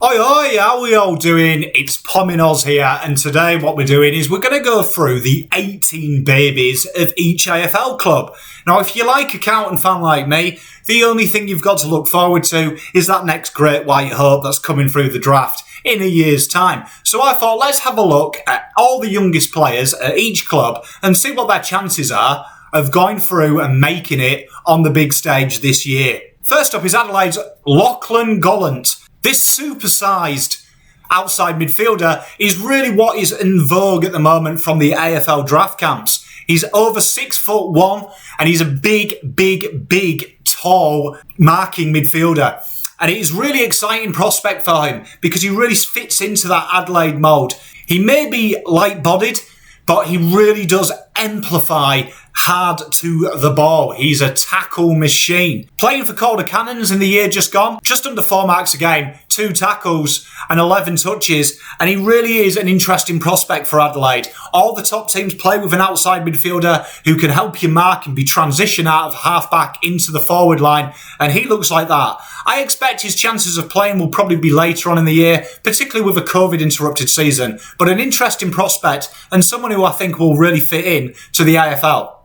Oi, oi, how we all doing? It's Pomming Oz here, and today what we're doing is we're going to go through the 18 babies of each AFL club. Now, if you like a Carlton fan like me, the only thing you've got to look forward to is that next great white hope that's coming through the draft in a year's time. So I thought, let's have a look at all the youngest players at each club and see what their chances are of going through and making it on the big stage this year. First up is Adelaide's Lachlan Gollant. This supersized outside midfielder is really what is in vogue at the moment from the AFL draft camps. He's over 6'1" and he's a big, tall marking midfielder. And it is really exciting prospect for him because he really fits into that Adelaide mould. He may be light-bodied, but he really does amplify hard to the ball. He's a tackle machine. Playing for Kilda Cannons in the year just gone, just under 4 marks a game, 2 tackles and 11 touches, and he really is an interesting prospect for Adelaide. All the top teams play with an outside midfielder who can help you mark and be transition out of half-back into the forward line, and he looks like that. I expect his chances of playing will probably be later on in the year, particularly with a COVID-interrupted season, but an interesting prospect and someone who I think will really fit in to the AFL.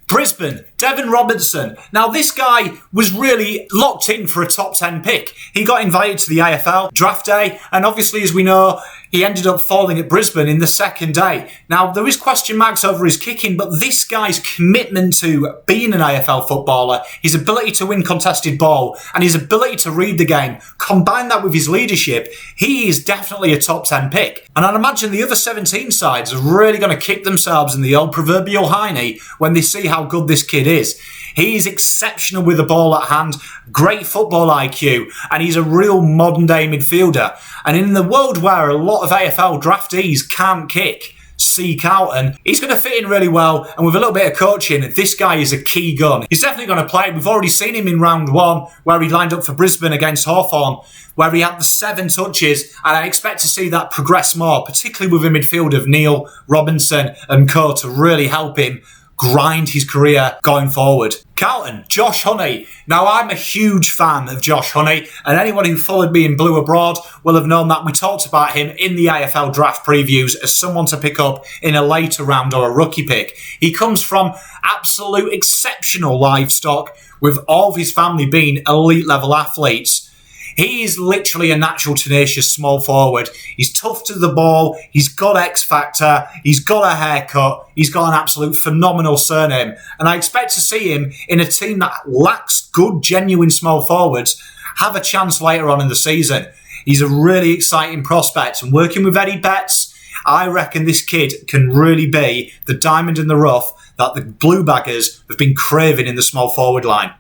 Brisbane, Deven Robertson. Now, this guy was really locked in for a top 10 pick. He got invited to the AFL draft day, and obviously, as we know, he ended up falling at Brisbane in the second day. Now, there is question marks over his kicking, but this guy's commitment to being an AFL footballer, his ability to win contested ball, and his ability to read the game, combine that with his leadership, he is definitely a top 10 pick. And I'd imagine the other 17 sides are really going to kick themselves in the old proverbial hiney when they see how good this kid is. He's exceptional with the ball at hand, great football IQ, and he's a real modern-day midfielder. And in the world where a lot of AFL draftees can't kick, see Carlton, he's going to fit in really well, and with a little bit of coaching, this guy is a key gun. He's definitely going to play. We've already seen him in round 1, where he lined up for Brisbane against Hawthorn, where he had the 7 touches, and I expect to see that progress more, particularly with a midfield of Neil, Robinson and co to really help him grind his career going forward. Carlton, Josh Honey. Now, I'm a huge fan of Josh Honey, and anyone who followed me in Blue Abroad will have known that we talked about him in the AFL draft previews as someone to pick up in a later round or a rookie pick. He comes from absolute exceptional livestock, with all of his family being elite level athletes. He is literally a natural, tenacious small forward. He's tough to the ball. He's got X factor. He's got a haircut. He's got an absolute phenomenal surname. And I expect to see him in a team that lacks good, genuine small forwards have a chance later on in the season. He's a really exciting prospect. And working with Eddie Betts, I reckon this kid can really be the diamond in the rough that the Bluebaggers have been craving in the small forward line.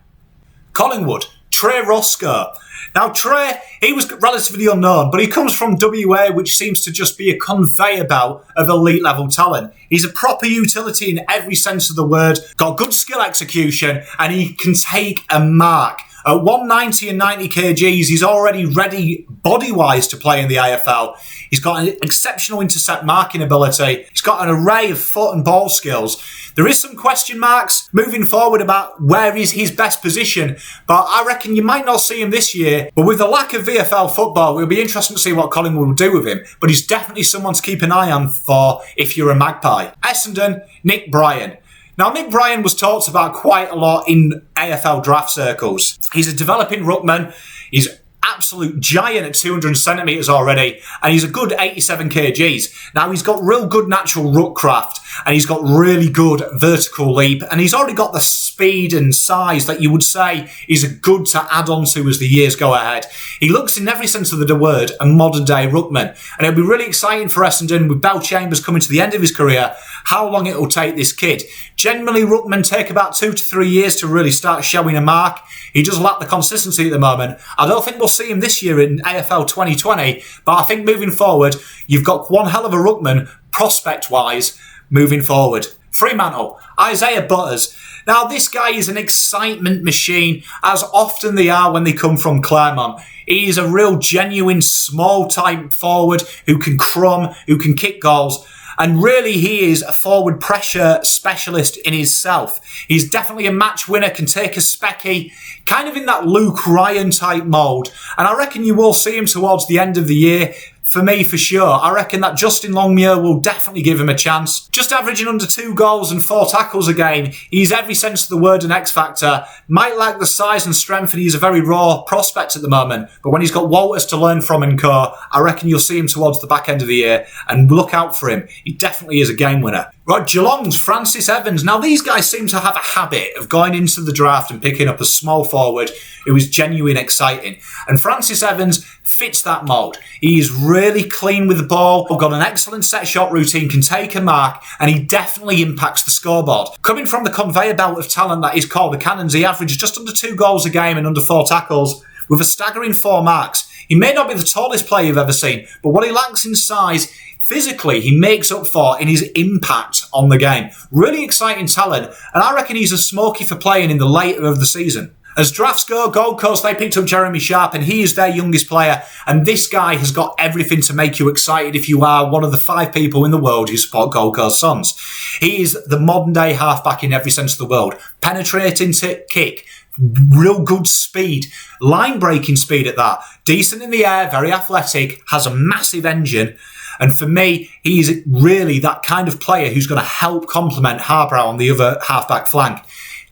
Collingwood, Trey Roscoe. Now, Trey, he was relatively unknown, but he comes from WA, which seems to just be a conveyor belt of elite-level talent. He's a proper utility in every sense of the word, got good skill execution, and he can take a mark. At 190 and 90 kgs, he's already ready body-wise to play in the AFL. He's got an exceptional intercept marking ability. He's got an array of foot and ball skills. There is some question marks moving forward about where is his best position, but I reckon you might not see him this year. But with the lack of VFL football, it'll be interesting to see what Collingwood will do with him. But he's definitely someone to keep an eye on for if you're a Magpie. Essendon, Nick Bryan. Now, Nick Bryan was talked about quite a lot in AFL draft circles. He's a developing ruckman. He's absolute giant at 200 centimetres already, and he's a good 87 kgs. Now, he's got real good natural ruck craft, and he's got really good vertical leap, and he's already got the speed and size that you would say is good to add on to as the years go ahead. He looks, in every sense of the word, a modern-day ruckman, and it'll be really exciting for Essendon with Bell Chambers coming to the end of his career, how long it will take this kid. Generally, ruckmen take about 2 to 3 years to really start showing a mark. He does lack the consistency at the moment. I don't think we'll see him this year in AFL 2020, but I think moving forward, you've got one hell of a ruckman, prospect-wise, moving forward. Fremantle, Isaiah Butters. Now, this guy is an excitement machine, as often they are when they come from Claremont. He is a real genuine small type forward who can crumb, who can kick goals. And really, he is a forward pressure specialist in himself. He's definitely a match winner, can take a specky, kind of in that Luke Ryan type mould. And I reckon you will see him towards the end of the year. For me, for sure. I reckon that Justin Longmuir will definitely give him a chance. Just averaging under 2 goals and 4 tackles a game. He's every sense of the word an X factor. Might lack the size and strength, and he's a very raw prospect at the moment. But when he's got Walters to learn from and co, I reckon you'll see him towards the back end of the year. And look out for him. He definitely is a game winner. Right, Geelong's Francis Evans. Now, these guys seem to have a habit of going into the draft and picking up a small forward who is genuine exciting. And Francis Evans fits that mould. He's really clean with the ball, got an excellent set shot routine, can take a mark, and he definitely impacts the scoreboard. Coming from the conveyor belt of talent that is called the Cannons, he averages just under 2 goals a game and under 4 tackles with a staggering 4 marks. He may not be the tallest player you've ever seen, but what he lacks in size, physically, he makes up for in his impact on the game. Really exciting talent, and I reckon he's a smoky for playing in the later of the season. As drafts go, Gold Coast, they picked up Jeremy Sharp, and he is their youngest player. And this guy has got everything to make you excited if you are one of the 5 people in the world who support Gold Coast Suns. He is the modern-day halfback in every sense of the world. Penetrating kick, real good speed, line-breaking speed at that. Decent in the air, very athletic, has a massive engine. And for me, he's really that kind of player who's going to help complement Harbrow on the other halfback flank.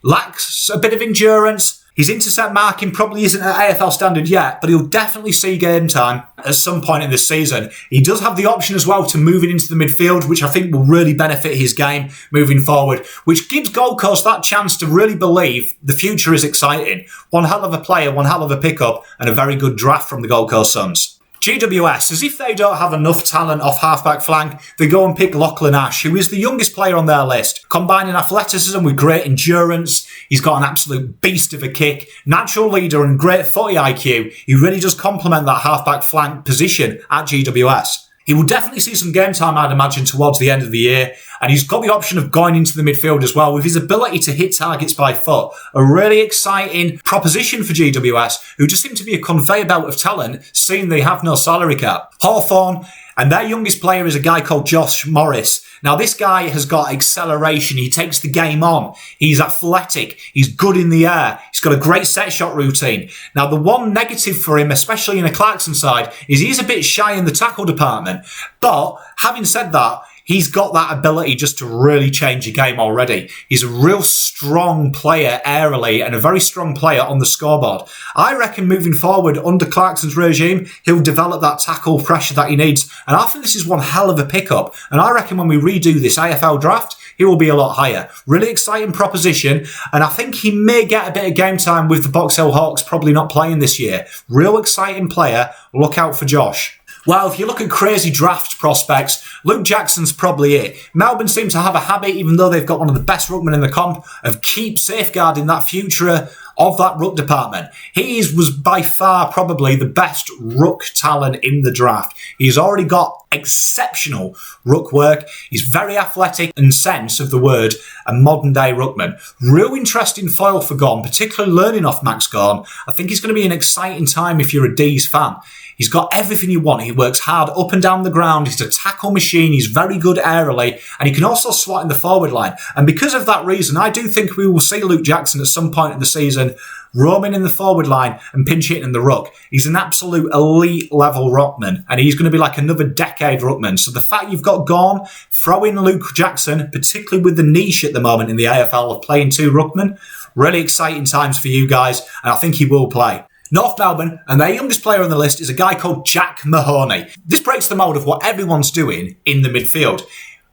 Lacks a bit of endurance. His intercept marking probably isn't at AFL standard yet, but he'll definitely see game time at some point in this season. He does have the option as well to move it into the midfield, which I think will really benefit his game moving forward, which gives Gold Coast that chance to really believe the future is exciting. One hell of a player, one hell of a pickup, and a very good draft from the Gold Coast Suns. GWS, as if they don't have enough talent off halfback flank, they go and pick Lachlan Ash, who is the youngest player on their list. Combining athleticism with great endurance, he's got an absolute beast of a kick, natural leader and great footy IQ. He really does complement that halfback flank position at GWS. He will definitely see some game time, I'd imagine, towards the end of the year. And he's got the option of going into the midfield as well with his ability to hit targets by foot. A really exciting proposition for GWS, who just seem to be a conveyor belt of talent, seeing they have no salary cap. Hawthorn, and their youngest player is a guy called Josh Morris. Now, this guy has got acceleration. He takes the game on. He's athletic. He's good in the air. He's got a great set shot routine. Now, the one negative for him, especially in a Clarkson side, is he's a bit shy in the tackle department. But having said that, he's got that ability just to really change a game already. He's a real strong player aerially and a very strong player on the scoreboard. I reckon moving forward under Clarkson's regime, he'll develop that tackle pressure that he needs. And I think this is one hell of a pickup. And I reckon when we redo this AFL draft, he will be a lot higher. Really exciting proposition. And I think he may get a bit of game time with the Box Hill Hawks probably not playing this year. Real exciting player. Look out for Josh. Well, if you look at crazy draft prospects, Luke Jackson's probably it. Melbourne seem to have a habit, even though they've got one of the best ruckmen in the comp, of keep safeguarding that future of that ruck department. He was by far probably the best ruck talent in the draft. He's already got exceptional ruck work. He's very athletic in sense of the word, a modern day ruckman. Real interesting foil for Gorn, particularly learning off Max Gorn. I think it's going to be an exciting time if you're a D's fan. He's got everything you want. He works hard up and down the ground. He's a tackle machine. He's very good aerially. And he can also slot in the forward line. And because of that reason, I do think we will see Luke Jackson at some point in the season roaming in the forward line and pinch hitting in the ruck. He's an absolute elite level ruckman. And he's going to be like another decade ruckman. So the fact you've got Gorn, throw in Luke Jackson, particularly with the niche at the moment in the AFL of playing 2 ruckmen, really exciting times for you guys. And I think he will play. North Melbourne, and their youngest player on the list is a guy called Jack Mahony. This breaks the mould of what everyone's doing in the midfield.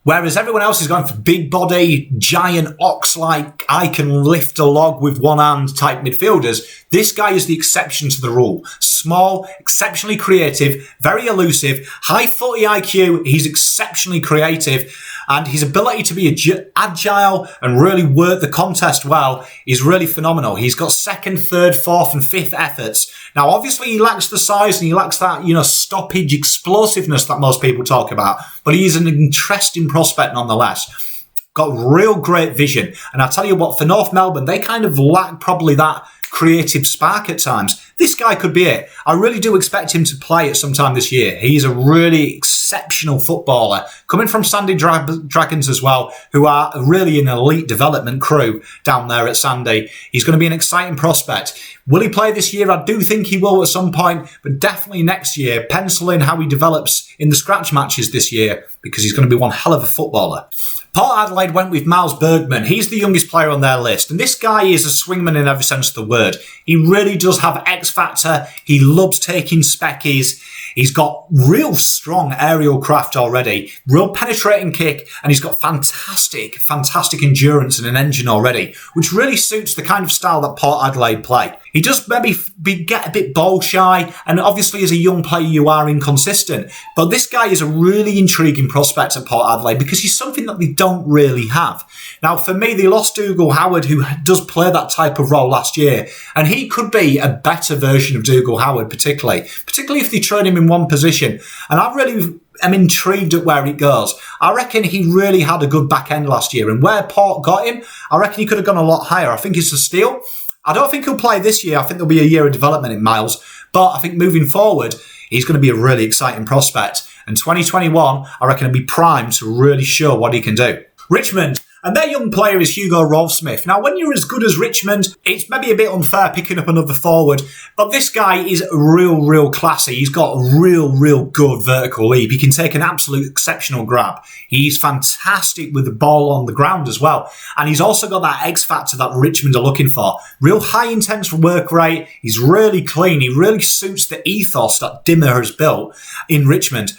Whereas everyone else is going for big body, giant ox-like, I can lift a log with one hand type midfielders. This guy is the exception to the rule. Small, exceptionally creative, very elusive, high footy IQ. He's exceptionally creative. And his ability to be agile and really work the contest well is really phenomenal. He's got 2nd, 3rd, 4th and 5th efforts. Now, obviously, he lacks the size and he lacks that, stoppage explosiveness that most people talk about. But he's an interesting prospect nonetheless. Got real great vision. And I'll tell you what, for North Melbourne, they kind of lack probably that creative spark at times. This guy could be it. I really do expect him to play at some time this year. He's a really exceptional exceptional footballer, coming from Sandy Dragons as well, who are really an elite development crew down there at Sandy. He's going to be an exciting prospect. Will he play this year? I do think he will at some point, but definitely next year. Pencil in how he develops in the scratch matches this year, because he's going to be one hell of a footballer. Port Adelaide went with Miles Bergman. He's the youngest player on their list. And this guy is a swingman in every sense of the word. He really does have X factor. He loves taking speckies. He's got real strong aerial craft already, real penetrating kick, and he's got fantastic endurance and an engine already, which really suits the kind of style that Port Adelaide play. He does maybe get a bit ball shy, and obviously as a young player you are inconsistent. But this guy is a really intriguing prospect at Port Adelaide because he's something that they don't really have. Now for me, they lost Dougal Howard, who does play that type of role last year, and he could be a better version of Dougal Howard, particularly if they train him in one position. And I really am intrigued at where it goes. I reckon he really had a good back end last year, and where Port got him, I reckon he could have gone a lot higher. I think it's a steal. I don't think he'll play this year. I think there'll be a year of development in Miles, but I think moving forward, he's going to be a really exciting prospect. And 2021, I reckon he'll be primed to really show what he can do. Richmond. And their young player is Hugo Ralphsmith. Now, when you're as good as Richmond, it's maybe a bit unfair picking up another forward, but this guy is real classy. He's got a real good vertical leap. He can take an absolute exceptional grab. He's fantastic with the ball on the ground as well. And he's also got that X factor that Richmond are looking for. Real high intense work rate. He's really clean. He really suits the ethos that Dimmer has built in Richmond.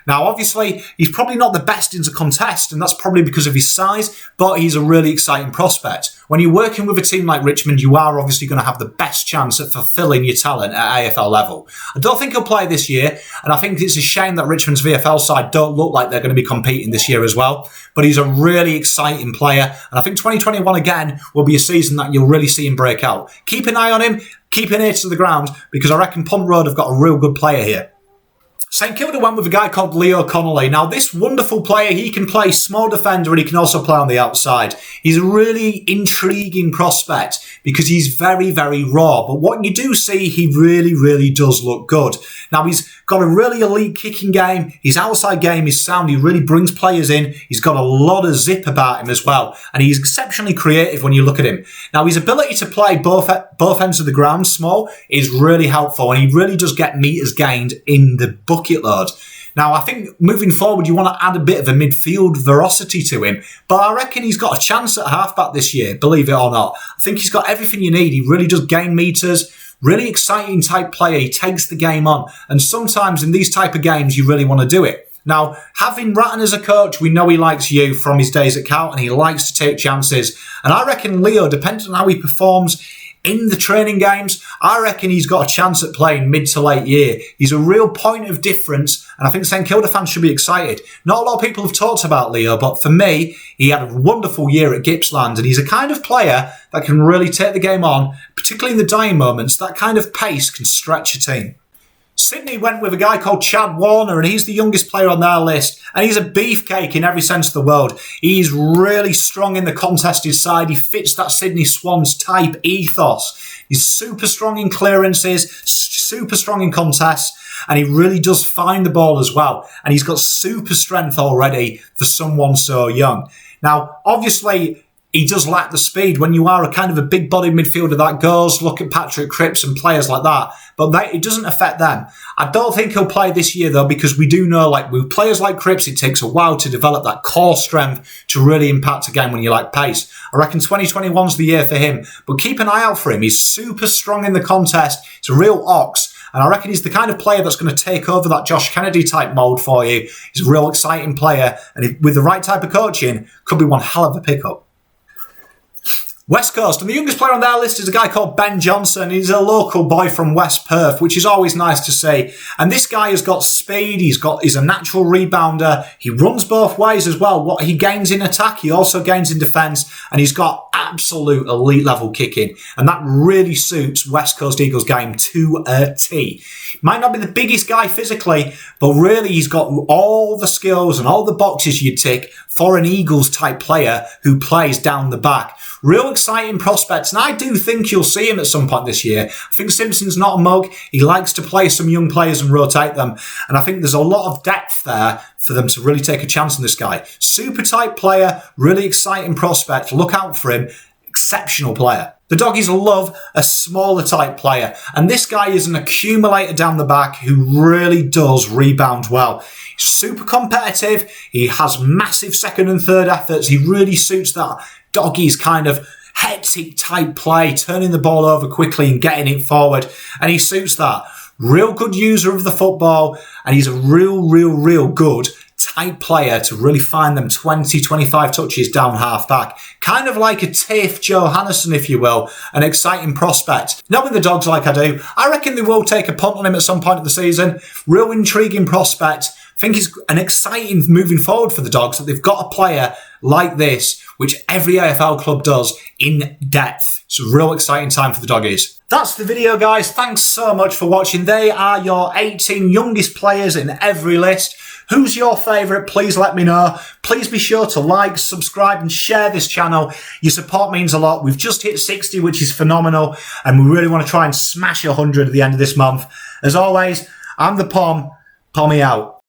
Now, obviously, he's probably not the best in the contest, and that's probably because of his size, but he's a really exciting prospect. When you're working with a team like Richmond, you are obviously going to have the best chance at fulfilling your talent at AFL level. I don't think he'll play this year, and I think it's a shame that Richmond's VFL side don't look like they're going to be competing this year as well, but he's a really exciting player, and I think 2021 again will be a season that you'll really see him break out. Keep an eye on him, keep an ear to the ground, because I reckon Punt Road have got a real good player here. St Kilda went with a guy called Leo Connolly. Now, this wonderful player, he can play small defender and he can also play on the outside. He's a really intriguing prospect because he's very raw. But what you do see, he really does look good. Now, he's got a really elite kicking game. His outside game is sound. He really brings players in. He's got a lot of zip about him as well. And he's exceptionally creative when you look at him. Now, his ability to play both ends of the ground small is really helpful. And he really does get metres gained in the bucket load. Now, I think moving forward, you want to add a bit of a midfield veracity to him, but I reckon he's got a chance at halfback this year, believe it or not. I think he's got everything you need. He really does gain metres, really exciting type player. He takes the game on, and sometimes in these type of games, you really want to do it. Now, having Ratton as a coach, we know he likes you from his days at Carlton. He likes to take chances, and I reckon Leo, depending on how he performs in the training games, I reckon he's got a chance at playing mid to late year. He's a real point of difference, and I think St Kilda fans should be excited. Not a lot of people have talked about Leo, but for me, he had a wonderful year at Gippsland, and he's a kind of player that can really take the game on, particularly in the dying moments. That kind of pace can stretch a team. Sydney went with a guy called Chad Warner, and he's the youngest player on their list, and he's a beefcake in every sense of the word. He's really strong in the contested side. He fits that Sydney Swans type ethos. He's super strong in clearances, super strong in contests, and he really does find the ball as well. And he's got super strength already for someone so young. Now, obviously, he does lack the speed. When you are a kind of a big-bodied midfielder that goes, look at Patrick Cripps and players like that. But it doesn't affect them. I don't think he'll play this year, though, because we do know, like with players like Cripps, it takes a while to develop that core strength to really impact a game when you like pace. I reckon 2021's the year for him. But keep an eye out for him. He's super strong in the contest. He's a real ox. And I reckon he's the kind of player that's going to take over that Josh Kennedy type mould for you. He's a real exciting player. And with the right type of coaching, could be one hell of a pickup. West Coast, and the youngest player on their list is a guy called Ben Johnson. He's a local boy from West Perth, which is always nice to see. And this guy has got speed, he's a natural rebounder, he runs both ways as well. What he gains in attack, he also gains in defence, and he's got absolute elite level kicking. And that really suits West Coast Eagles' game to a T. Might not be the biggest guy physically, but really he's got all the skills and all the boxes you'd tick for an Eagles type player who plays down the back. Real exciting prospect, and I do think you'll see him at some point this year. I think Simpson's not a mug. He likes to play some young players and rotate them, and I think there's a lot of depth there for them to really take a chance on this guy. Super type player, really exciting prospect. Look out for him. Exceptional player. The Doggies love a smaller type player, and this guy is an accumulator down the back who really does rebound well. He's super competitive. He has massive second and third efforts. He really suits that Doggies kind of hectic type play, turning the ball over quickly and getting it forward, and he suits that. Real good user of the football, and he's a real good type player to really find them 20, 25 touches down half back. Kind of like a Tafe Johannesson, if you will, an exciting prospect. Knowing the Dogs like I do, I reckon they will take a punt on him at some point of the season. Real intriguing prospect. I think he's an exciting moving forward for the Dogs that they've got a player like this, which every AFL club does, in depth. It's a real exciting time for the Doggies. That's the video, guys. Thanks so much for watching. They are your 18 youngest players in every list. Who's your favourite? Please let me know. Please be sure to like, subscribe and share this channel. Your support means a lot. We've just hit 60, which is phenomenal, and we really want to try and smash 100 at the end of this month. As always, I'm the Pom. Pommy out.